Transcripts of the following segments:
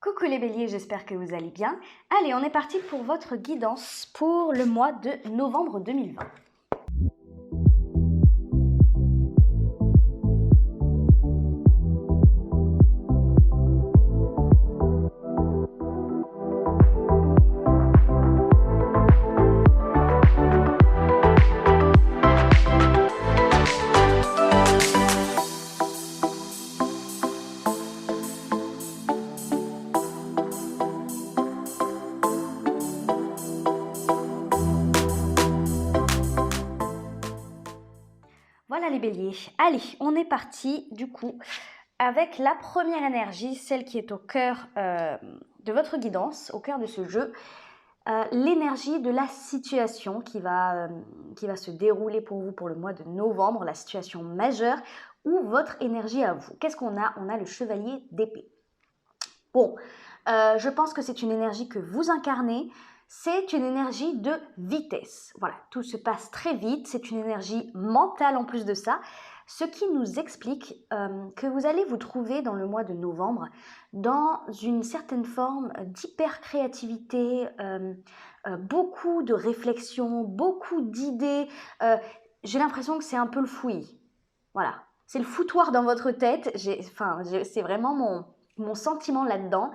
Coucou les béliers, j'espère que vous allez bien. Allez, on est parti pour votre guidance pour le mois de novembre 2020. Voilà les béliers. Allez, on est parti du coup avec la première énergie, celle qui est au cœur de votre guidance, au cœur de ce jeu. L'énergie de la situation qui va se dérouler pour vous pour le mois de novembre, la situation majeure ou votre énergie à vous. Qu'est-ce qu'on a? On a le chevalier d'épée. Bon, je pense que c'est une énergie que vous incarnez. C'est une énergie de vitesse. Voilà, tout se passe très vite. C'est une énergie mentale en plus de ça. Ce qui nous explique que vous allez vous trouver dans le mois de novembre dans une certaine forme d'hyper-créativité, beaucoup de réflexion, beaucoup d'idées. J'ai l'impression que c'est un peu le fouillis. Voilà, c'est le foutoir dans votre tête. C'est vraiment mon sentiment là-dedans.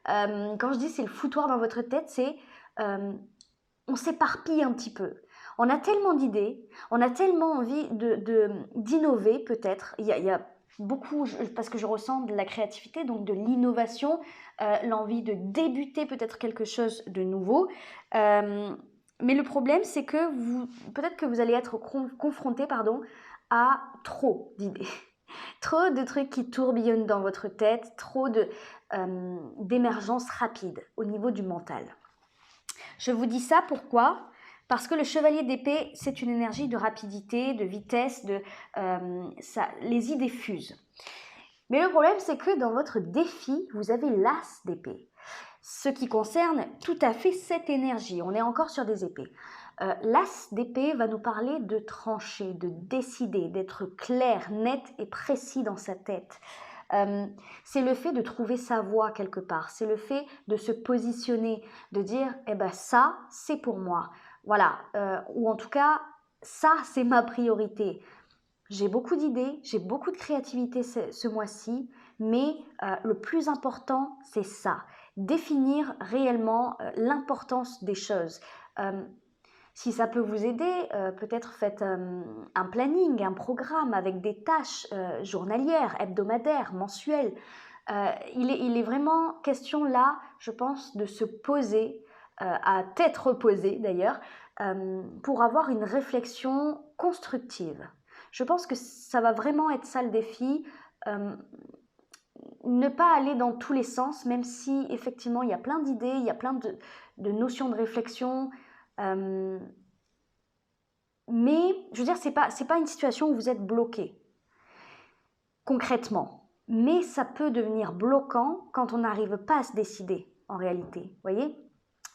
Quand je dis c'est le foutoir dans votre tête, c'est on s'éparpille un petit peu. On a tellement d'idées, on a tellement envie d'innover peut-être. Il y a beaucoup, parce que je ressens de la créativité, donc de l'innovation, l'envie de débuter peut-être quelque chose de nouveau. Mais le problème, c'est que peut-être que vous allez être confronté, à trop d'idées. Trop de trucs qui tourbillonnent dans votre tête, trop d'émergence rapide au niveau du mental. Je vous dis ça pourquoi? Parce que le chevalier d'épée, c'est une énergie de rapidité, de vitesse, les idées fusent. Mais le problème, c'est que dans votre défi, vous avez l'as d'épée. Ce qui concerne tout à fait cette énergie. On est encore sur des épées. L'as d'épée va nous parler de trancher, de décider, d'être clair, net et précis dans sa tête. C'est le fait de trouver sa voie quelque part, c'est le fait de se positionner, de dire eh ben ça c'est pour moi, voilà, ou en tout cas ça c'est ma priorité. J'ai beaucoup d'idées, j'ai beaucoup de créativité ce mois-ci, mais le plus important c'est ça, définir réellement l'importance des choses. Si ça peut vous aider, peut-être faites un planning, un programme avec des tâches journalières, hebdomadaires, mensuelles. Il est vraiment question là, je pense, de se poser, à tête reposée d'ailleurs, pour avoir une réflexion constructive. Je pense que ça va vraiment être ça le défi. Ne pas aller dans tous les sens, même si effectivement il y a plein d'idées, il y a plein de notions de réflexion. Mais je veux dire, c'est pas une situation où vous êtes bloqué concrètement. Mais ça peut devenir bloquant quand on n'arrive pas à se décider en réalité, voyez?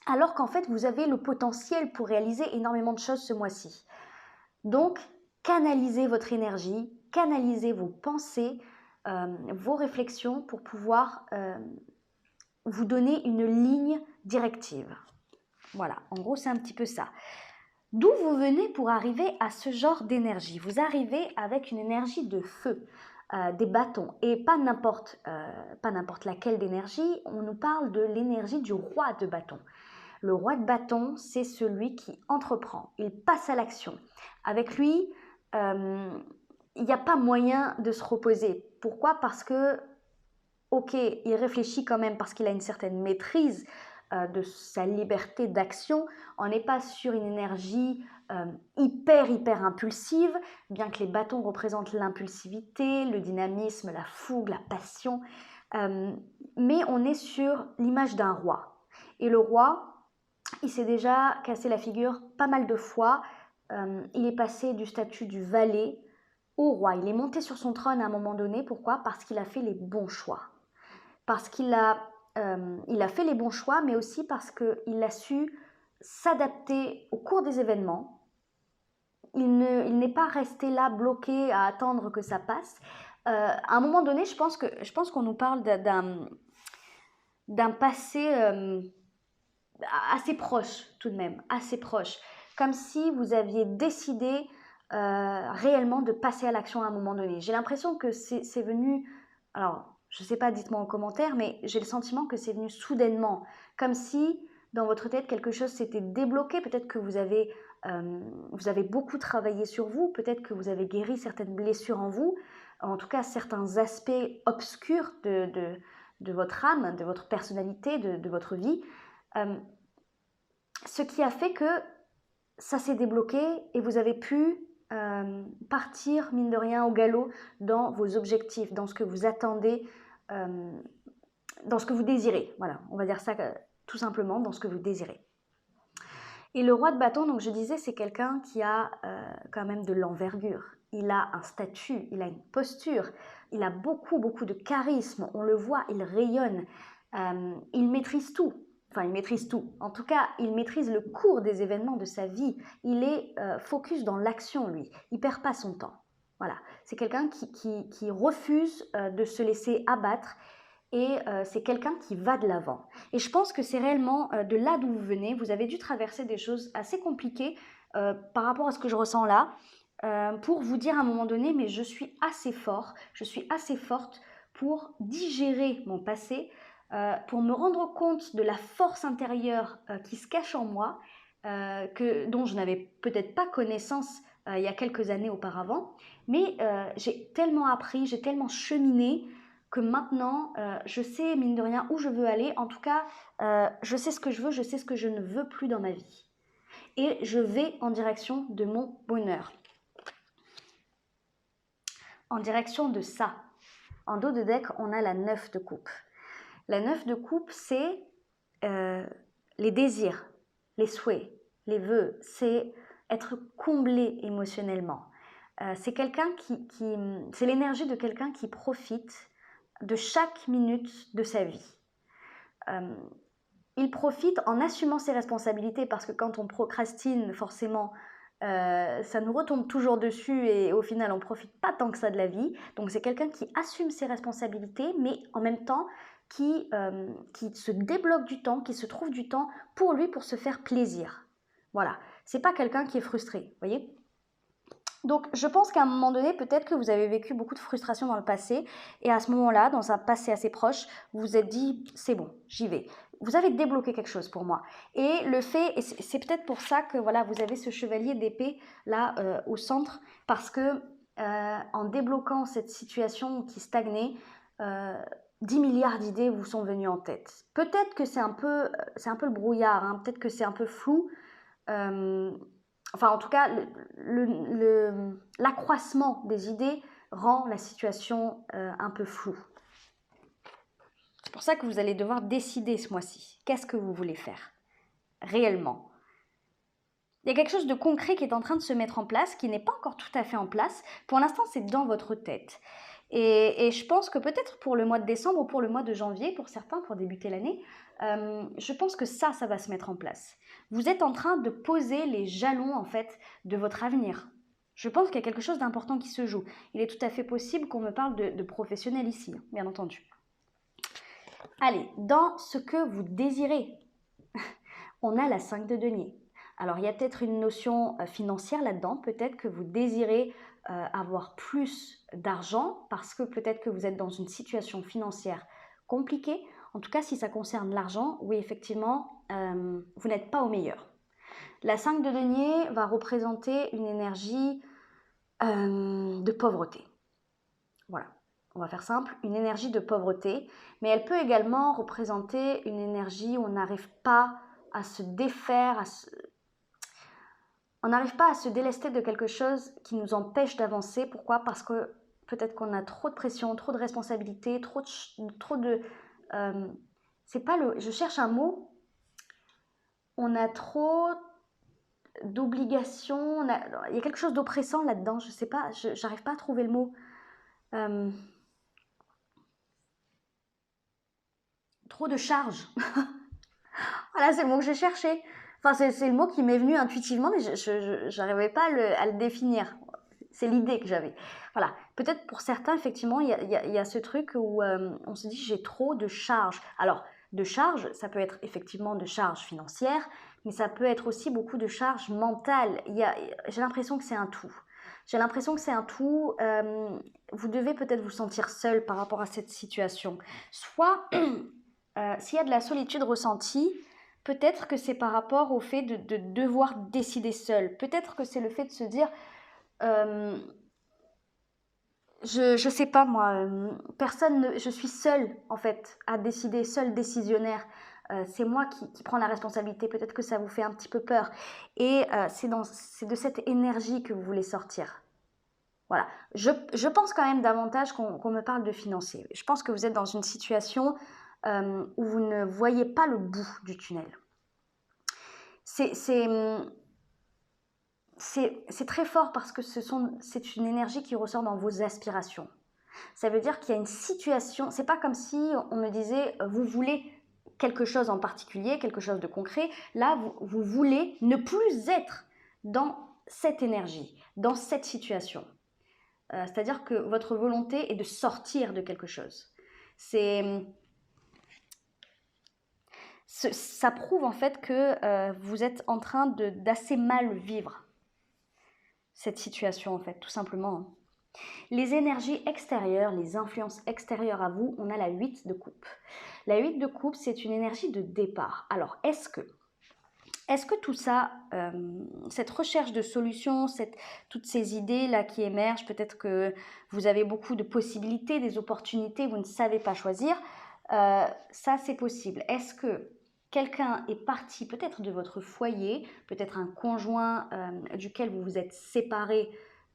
Alors qu'en fait, vous avez le potentiel pour réaliser énormément de choses ce mois-ci. Donc, canalisez votre énergie, canalisez vos pensées, vos réflexions pour pouvoir vous donner une ligne directive. Voilà, en gros, c'est un petit peu ça. D'où vous venez pour arriver à ce genre d'énergie? Vous arrivez avec une énergie de feu, des bâtons, et pas n'importe laquelle d'énergie. On nous parle de l'énergie du roi de bâton. Le roi de bâton, c'est celui qui entreprend, il passe à l'action. Avec lui, il n'y a pas moyen de se reposer. Pourquoi? Parce que, ok, il réfléchit quand même parce qu'il a une certaine maîtrise de sa liberté d'action. On n'est pas sur une énergie hyper impulsive, bien que les bâtons représentent l'impulsivité, le dynamisme, la fougue, la passion. Mais on est sur l'image d'un roi. Et le roi, il s'est déjà cassé la figure pas mal de fois. Il est passé du statut du valet au roi. Il est monté sur son trône à un moment donné. Pourquoi? Parce qu'il a fait les bons choix. Parce qu'il a fait les bons choix, mais aussi parce qu'il a su s'adapter au cours des événements. Il n'est pas resté là bloqué à attendre que ça passe. À un moment donné, je pense qu'on nous parle d'un passé assez proche tout de même, assez proche. Comme si vous aviez décidé réellement de passer à l'action à un moment donné. J'ai l'impression que c'est venu, alors je ne sais pas, dites-moi en commentaire, mais j'ai le sentiment que c'est venu soudainement, comme si dans votre tête quelque chose s'était débloqué, peut-être que vous avez beaucoup travaillé sur vous, peut-être que vous avez guéri certaines blessures en vous, en tout cas certains aspects obscurs de votre âme, de votre personnalité, de votre vie, ce qui a fait que ça s'est débloqué et vous avez pu partir, mine de rien, au galop dans vos objectifs, dans ce que vous attendez, dans ce que vous désirez. Voilà, on va dire ça tout simplement, dans ce que vous désirez. Et le roi de bâton, donc je disais, c'est quelqu'un qui a quand même de l'envergure. Il a un statut, il a une posture, il a beaucoup de charisme, on le voit, il rayonne, il maîtrise tout. Enfin, il maîtrise tout. En tout cas, il maîtrise le cours des événements de sa vie. Il est focus dans l'action, lui. Il ne perd pas son temps. Voilà. C'est quelqu'un qui refuse de se laisser abattre et c'est quelqu'un qui va de l'avant. Et je pense que c'est réellement de là d'où vous venez. Vous avez dû traverser des choses assez compliquées par rapport à ce que je ressens là pour vous dire à un moment donné, mais je suis assez fort, je suis assez forte pour digérer mon passé, pour me rendre compte de la force intérieure qui se cache en moi, dont je n'avais peut-être pas connaissance il y a quelques années auparavant, mais j'ai tellement appris, j'ai tellement cheminé que maintenant, je sais, mine de rien, où je veux aller. En tout cas, je sais ce que je veux, je sais ce que je ne veux plus dans ma vie. Et je vais en direction de mon bonheur. En direction de ça. En dos de deck, on a la 9 de coupe. La 9 de coupe, c'est les désirs, les souhaits, les vœux. C'est être comblé émotionnellement. C'est quelqu'un c'est l'énergie de quelqu'un qui profite de chaque minute de sa vie. Il profite en assumant ses responsabilités parce que quand on procrastine, forcément, ça nous retombe toujours dessus et au final, on ne profite pas tant que ça de la vie. Donc, c'est quelqu'un qui assume ses responsabilités, mais en même temps, qui se débloque du temps, qui se trouve du temps pour lui, pour se faire plaisir. Voilà. C'est pas quelqu'un qui est frustré, vous voyez ? Donc, je pense qu'à un moment donné, peut-être que vous avez vécu beaucoup de frustration dans le passé et à ce moment-là, dans un passé assez proche, vous vous êtes dit, c'est bon, j'y vais. Vous avez débloqué quelque chose pour moi. Et le fait, et c'est peut-être pour ça que voilà, vous avez ce chevalier d'épée là au centre, parce que en débloquant cette situation qui stagnait, 10 milliards d'idées vous sont venues en tête. Peut-être que c'est un peu le brouillard, hein, peut-être que c'est un peu flou. Enfin, en tout cas, l'accroissement des idées rend la situation un peu floue. C'est pour ça que vous allez devoir décider ce mois-ci. Qu'est-ce que vous voulez faire réellement ? Il y a quelque chose de concret qui est en train de se mettre en place, qui n'est pas encore tout à fait en place. Pour l'instant, c'est dans votre tête. Et je pense que peut-être pour le mois de décembre ou pour le mois de janvier, pour certains, pour débuter l'année, je pense que ça va se mettre en place. Vous êtes en train de poser les jalons, en fait, de votre avenir. Je pense qu'il y a quelque chose d'important qui se joue. Il est tout à fait possible qu'on me parle de professionnel ici, bien entendu. Allez, dans ce que vous désirez, on a la 5 de denier. Alors, il y a peut-être une notion financière là-dedans. Peut-être que vous désirez avoir plus d'argent parce que peut-être que vous êtes dans une situation financière compliquée. En tout cas, si ça concerne l'argent, oui, effectivement, vous n'êtes pas au meilleur. La 5 de denier va représenter une énergie de pauvreté. Voilà, on va faire simple, une énergie de pauvreté. Mais elle peut également représenter une énergie où on n'arrive pas à se défaire, on n'arrive pas à se délester de quelque chose qui nous empêche d'avancer. Pourquoi ? Parce que peut-être qu'on a trop de pression, trop de responsabilités, trop de c'est pas le... Je cherche un mot. On a trop d'obligations. Il y a quelque chose d'oppressant là-dedans. Je sais pas, j'arrive pas à trouver le mot. Trop de charges. Voilà, c'est le mot que je cherchais. Enfin, c'est le mot qui m'est venu intuitivement, mais je n'arrivais pas à le définir. C'est l'idée que j'avais. Voilà. Peut-être pour certains, effectivement, il y a ce truc où on se dit j'ai trop de charges. Alors, de charges. Ça peut être effectivement de charges financières, mais ça peut être aussi beaucoup de charges mentales. J'ai l'impression que c'est un tout. J'ai l'impression que c'est un tout. Vous devez peut-être vous sentir seul par rapport à cette situation. Soit, s'il y a de la solitude ressentie, peut-être que c'est par rapport au fait de devoir décider seul. Peut-être que c'est le fait de se dire, je sais pas moi, je suis seule en fait à décider, seule décisionnaire. C'est moi qui prends la responsabilité. Peut-être que ça vous fait un petit peu peur. Et c'est de cette énergie que vous voulez sortir. Voilà. Je pense quand même davantage qu'on me parle de financier. Je pense que vous êtes dans une situation où vous ne voyez pas le bout du tunnel. C'est très fort parce que c'est une énergie qui ressort dans vos aspirations. Ça veut dire qu'il y a une situation, c'est pas comme si on me disait vous voulez quelque chose en particulier, quelque chose de concret. Là, vous voulez ne plus être dans cette énergie, dans cette situation. C'est-à-dire que votre volonté est de sortir de quelque chose. Ça prouve en fait que vous êtes en train d'assez mal vivre cette situation en fait, tout simplement. Les énergies extérieures, les influences extérieures à vous, on a la 8 de coupe. La 8 de coupe, c'est une énergie de départ. Alors, est-ce que tout ça, cette recherche de solutions, toutes ces idées-là qui émergent, peut-être que vous avez beaucoup de possibilités, des opportunités, vous ne savez pas choisir, ça c'est possible. Est-ce que quelqu'un est parti peut-être de votre foyer, peut-être un conjoint duquel vous vous êtes séparé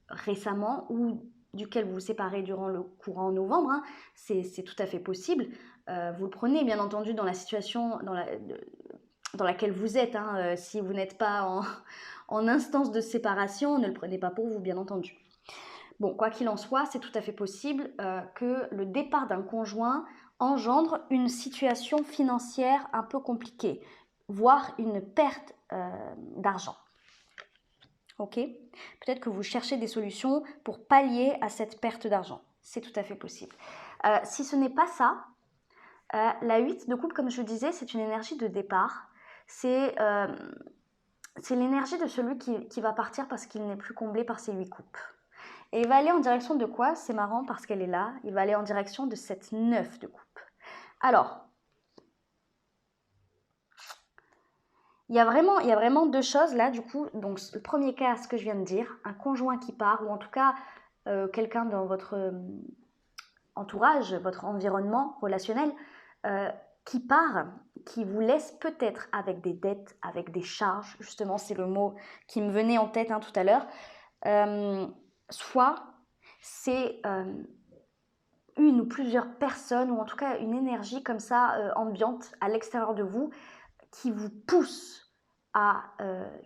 récemment ou duquel vous vous séparez durant le courant novembre, hein, c'est tout à fait possible. Vous le prenez bien entendu dans la situation dans laquelle vous êtes. Hein, si vous n'êtes pas en instance de séparation, ne le prenez pas pour vous, bien entendu. Bon, quoi qu'il en soit, c'est tout à fait possible que le départ d'un conjoint engendre une situation financière un peu compliquée, voire une perte d'argent. Ok ? Peut-être que vous cherchez des solutions pour pallier à cette perte d'argent. C'est tout à fait possible. Si ce n'est pas ça, la 8 de coupe, comme je le disais, c'est une énergie de départ. C'est l'énergie de celui qui va partir parce qu'il n'est plus comblé par ses 8 coupes. Et il va aller en direction de quoi? C'est marrant parce qu'elle est là. Il va aller en direction de cette 9 de coupe. Alors, il y a vraiment deux choses là, du coup. Donc, le premier cas, ce que je viens de dire, un conjoint qui part, ou en tout cas, quelqu'un dans votre entourage, votre environnement relationnel, qui part, qui vous laisse peut-être avec des dettes, avec des charges, justement, c'est le mot qui me venait en tête tout à l'heure. Soit c'est une ou plusieurs personnes, ou en tout cas une énergie comme ça, ambiante à l'extérieur de vous, qui vous pousse à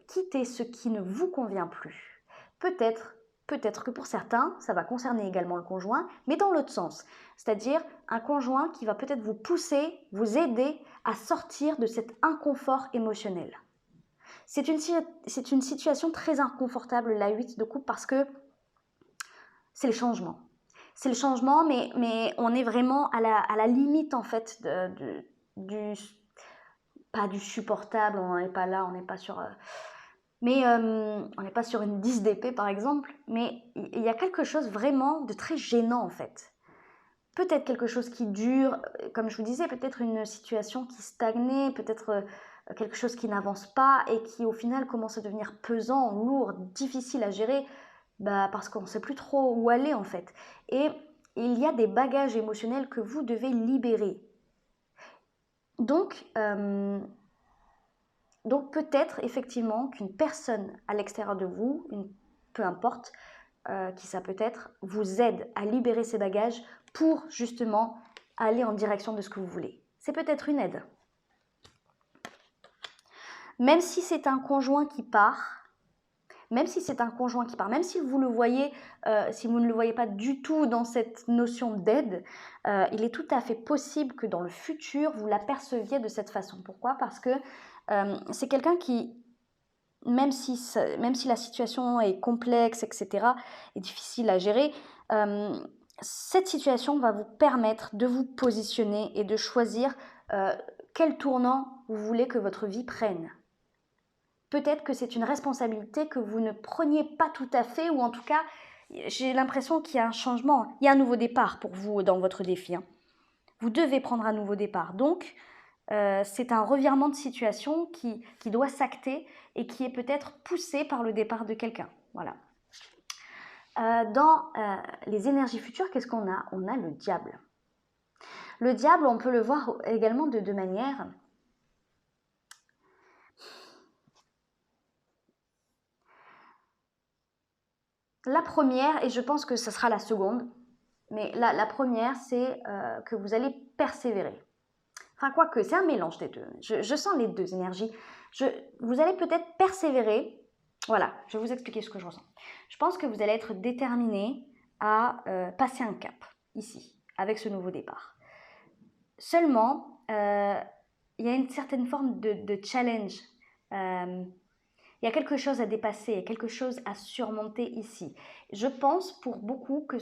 quitter ce qui ne vous convient plus. Peut-être que pour certains, ça va concerner également le conjoint, mais dans l'autre sens. C'est-à-dire un conjoint qui va peut-être vous pousser, vous aider à sortir de cet inconfort émotionnel. C'est une situation très inconfortable, la 8 de coupe, parce que c'est le changement. C'est le changement, mais on est vraiment à la limite, en fait, pas du supportable, on n'est pas là, on n'est pas sur... on n'est pas sur une 10 d'épée, par exemple, mais il y a quelque chose vraiment de très gênant, en fait. Peut-être quelque chose qui dure, comme je vous disais, peut-être une situation qui stagnait, peut-être quelque chose qui n'avance pas et qui, au final, commence à devenir pesant, lourd, difficile à gérer, parce qu'on ne sait plus trop où aller, en fait. Et il y a des bagages émotionnels que vous devez libérer. Donc peut-être effectivement qu'une personne à l'extérieur de vous, peu importe qui ça peut être, vous aide à libérer ces bagages pour justement aller en direction de ce que vous voulez. C'est peut-être une aide. Même si c'est un conjoint qui part, même si vous le voyez, si vous ne le voyez pas du tout dans cette notion d'aide, il est tout à fait possible que dans le futur, vous l'aperceviez de cette façon. Pourquoi? Parce que c'est quelqu'un qui, même si la situation est complexe, etc., et difficile à gérer, cette situation va vous permettre de vous positionner et de choisir quel tournant vous voulez que votre vie prenne. Peut-être que c'est une responsabilité que vous ne preniez pas tout à fait, ou en tout cas, j'ai l'impression qu'il y a un changement, il y a un nouveau départ pour vous dans votre défi. Vous devez prendre un nouveau départ. Donc, c'est un revirement de situation qui doit s'acter et qui est peut-être poussé par le départ de quelqu'un. Voilà. Dans les énergies futures, qu'est-ce qu'on a? On a le diable. Le diable, on peut le voir également de deux manières. La première, et je pense que ce sera la seconde, mais la première, c'est que vous allez persévérer. Enfin, quoique, c'est un mélange des deux. Je sens les deux énergies. Vous allez peut-être persévérer. Voilà, je vais vous expliquer ce que je ressens. Je pense que vous allez être déterminé à passer un cap, ici, avec ce nouveau départ. Seulement, il y a une certaine forme de challenge. Il y a quelque chose à dépasser, il y a quelque chose à surmonter ici. Je pense pour beaucoup que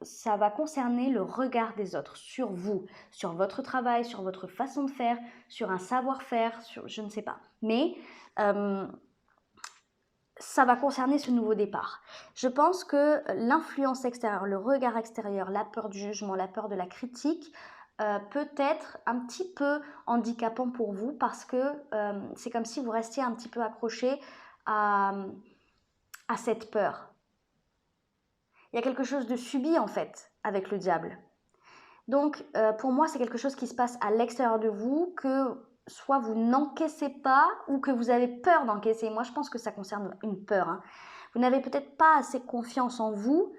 ça va concerner le regard des autres sur vous, sur votre travail, sur votre façon de faire, sur un savoir-faire, sur je ne sais pas. Mais ça va concerner ce nouveau départ. Je pense que l'influence extérieure, le regard extérieur, la peur du jugement, la peur de la critique, peut être un petit peu handicapant pour vous parce que c'est comme si vous restiez un petit peu accroché à cette peur. Il y a quelque chose de subi en fait avec le diable. Donc pour moi c'est quelque chose qui se passe à l'extérieur de vous, que soit vous n'encaissez pas ou que vous avez peur d'encaisser. Moi je pense que ça concerne une peur. Hein. Vous n'avez peut-être pas assez confiance en vous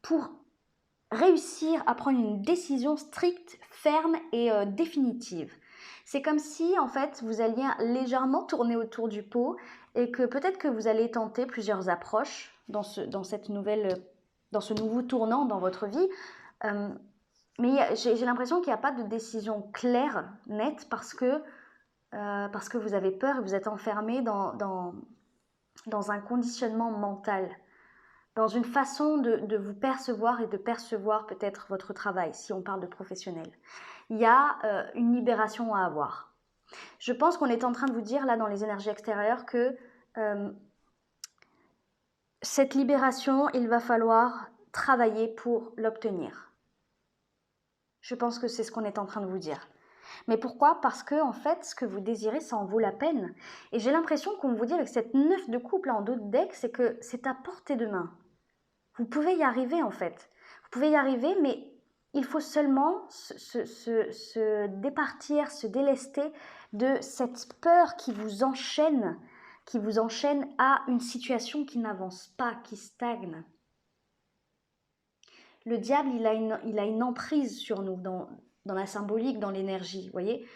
pour réussir à prendre une décision stricte, ferme et définitive. C'est comme si en fait vous alliez légèrement tourner autour du pot et que peut-être que vous allez tenter plusieurs approches dans ce nouveau tournant dans votre vie. Mais j'ai l'impression qu'il n'y a pas de décision claire, nette, parce que vous avez peur et vous êtes enfermé dans un conditionnement mental, dans une façon de vous percevoir et de percevoir peut-être votre travail, si on parle de professionnel. Il y a une libération à avoir. Je pense qu'on est en train de vous dire, là, dans les énergies extérieures, que cette libération, il va falloir travailler pour l'obtenir. Je pense que c'est ce qu'on est en train de vous dire. Mais pourquoi? Parce que, en fait, ce que vous désirez, ça en vaut la peine. Et j'ai l'impression qu'on vous dit avec cette 9 de couple en dos de deck, c'est que c'est à portée de main. Vous pouvez y arriver, en fait. Vous pouvez y arriver, mais il faut seulement se départir, se délester de cette peur qui vous enchaîne à une situation qui n'avance pas, qui stagne. Le diable, il a une emprise sur nous dans la symbolique, dans l'énergie, vous voyez.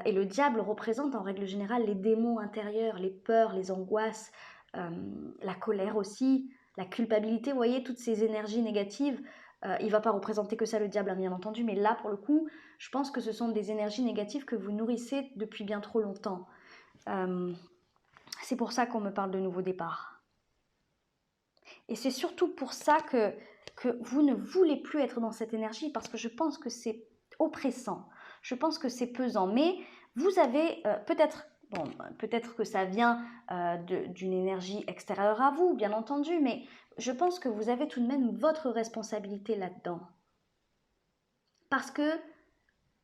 Et le diable représente en règle générale les démons intérieurs, les peurs, les angoisses, la colère aussi, la culpabilité, vous voyez, toutes ces énergies négatives. Il ne va pas représenter que ça le diable, bien entendu, mais là, pour le coup, je pense que ce sont des énergies négatives que vous nourrissez depuis bien trop longtemps. C'est pour ça qu'on me parle de nouveau départ. Et c'est surtout pour ça que vous ne voulez plus être dans cette énergie, parce que je pense que c'est oppressant, je pense que c'est pesant. Mais vous avez peut-être que ça vient d'une énergie extérieure à vous, bien entendu, mais je pense que vous avez tout de même votre responsabilité là-dedans. Parce que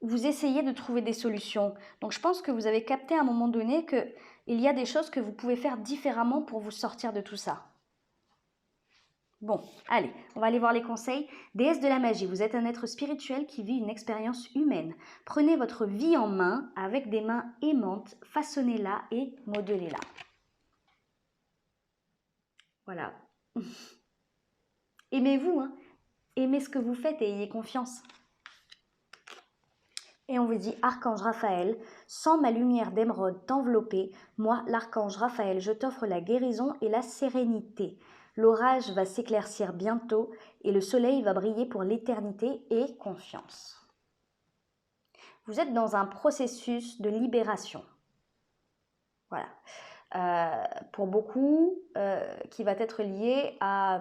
vous essayez de trouver des solutions. Donc je pense que vous avez capté à un moment donné qu'il y a des choses que vous pouvez faire différemment pour vous sortir de tout ça. Bon, allez, on va aller voir les conseils. Déesse de la magie, vous êtes un être spirituel qui vit une expérience humaine. Prenez votre vie en main avec des mains aimantes, façonnez-la et modelez-la. Voilà. Aimez-vous, hein. Aimez ce que vous faites et ayez confiance. Et on vous dit, Archange Raphaël, sans ma lumière d'émeraude t'envelopper, moi, l'Archange Raphaël, je t'offre la guérison et la sérénité. L'orage va s'éclaircir bientôt et le soleil va briller pour l'éternité et confiance. Vous êtes dans un processus de libération. Voilà. Pour beaucoup, qui va être lié à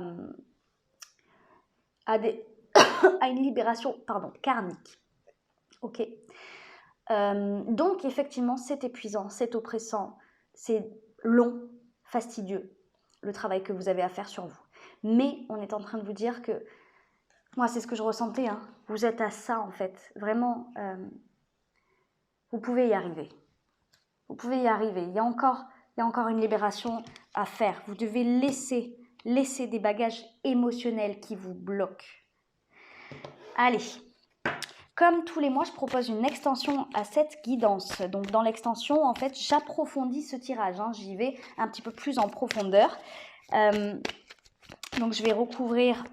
une libération karmique. Ok. Donc effectivement, c'est épuisant, c'est oppressant, c'est long, fastidieux, le travail que vous avez à faire sur vous. Mais on est en train de vous dire que, moi c'est ce que je ressentais, hein, vous êtes à ça en fait, vraiment, vous pouvez y arriver. Vous pouvez y arriver, il y a encore une libération à faire. Vous devez laisser des bagages émotionnels qui vous bloquent. Allez, comme tous les mois, je propose une extension à cette guidance. Donc dans l'extension, en fait, j'approfondis ce tirage. Hein. J'y vais un petit peu plus en profondeur. Donc je vais recouvrir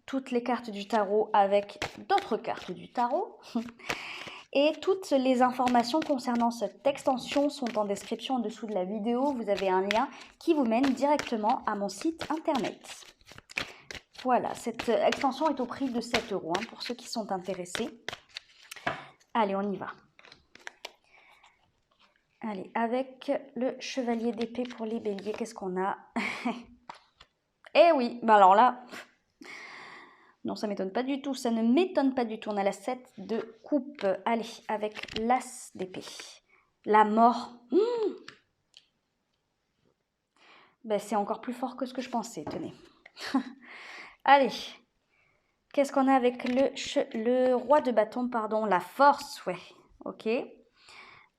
toutes les cartes du tarot avec d'autres cartes du tarot. Et toutes les informations concernant cette extension sont en description en dessous de la vidéo. Vous avez un lien qui vous mène directement à mon site internet. Voilà, cette extension est au prix de 7 € hein, pour ceux qui sont intéressés. Allez, on y va. Allez, avec le chevalier d'épée pour les béliers, qu'est-ce qu'on a? Eh oui, bah alors là, non, ça ne m'étonne pas du tout, ça ne m'étonne pas du tout. On a la 7 de coupe. Allez, avec l'as d'épée. La mort. Ben, c'est encore plus fort que ce que je pensais, tenez. Allez, qu'est-ce qu'on a avec le roi de bâton, pardon, la force, ouais, ok.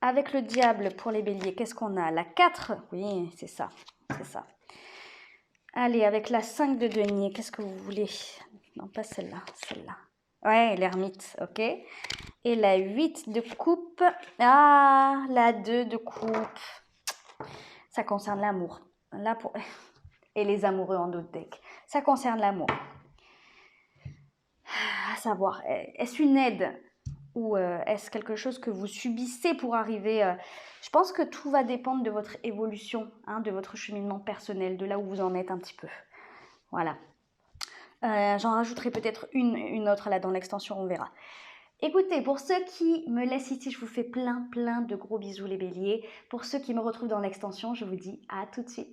Avec le diable pour les béliers, qu'est-ce qu'on a? La 4, oui, c'est ça, c'est ça. Allez, avec la 5 de denier, qu'est-ce que vous voulez? Non, pas celle-là, celle-là. Ouais, l'ermite, ok. Et la 8 de coupe. Ah, la 2 de coupe. Ça concerne l'amour. Là pour... Et les amoureux en d'autres decks. Ça concerne l'amour. À savoir, est-ce une aide ou est-ce quelque chose que vous subissez pour arriver Je pense que tout va dépendre de votre évolution, hein, de votre cheminement personnel, de là où vous en êtes un petit peu. Voilà. J'en rajouterai peut-être une autre là dans l'extension, on verra. Écoutez, pour ceux qui me laissent ici, je vous fais plein de gros bisous les béliers. Pour ceux qui me retrouvent dans l'extension, je vous dis à tout de suite.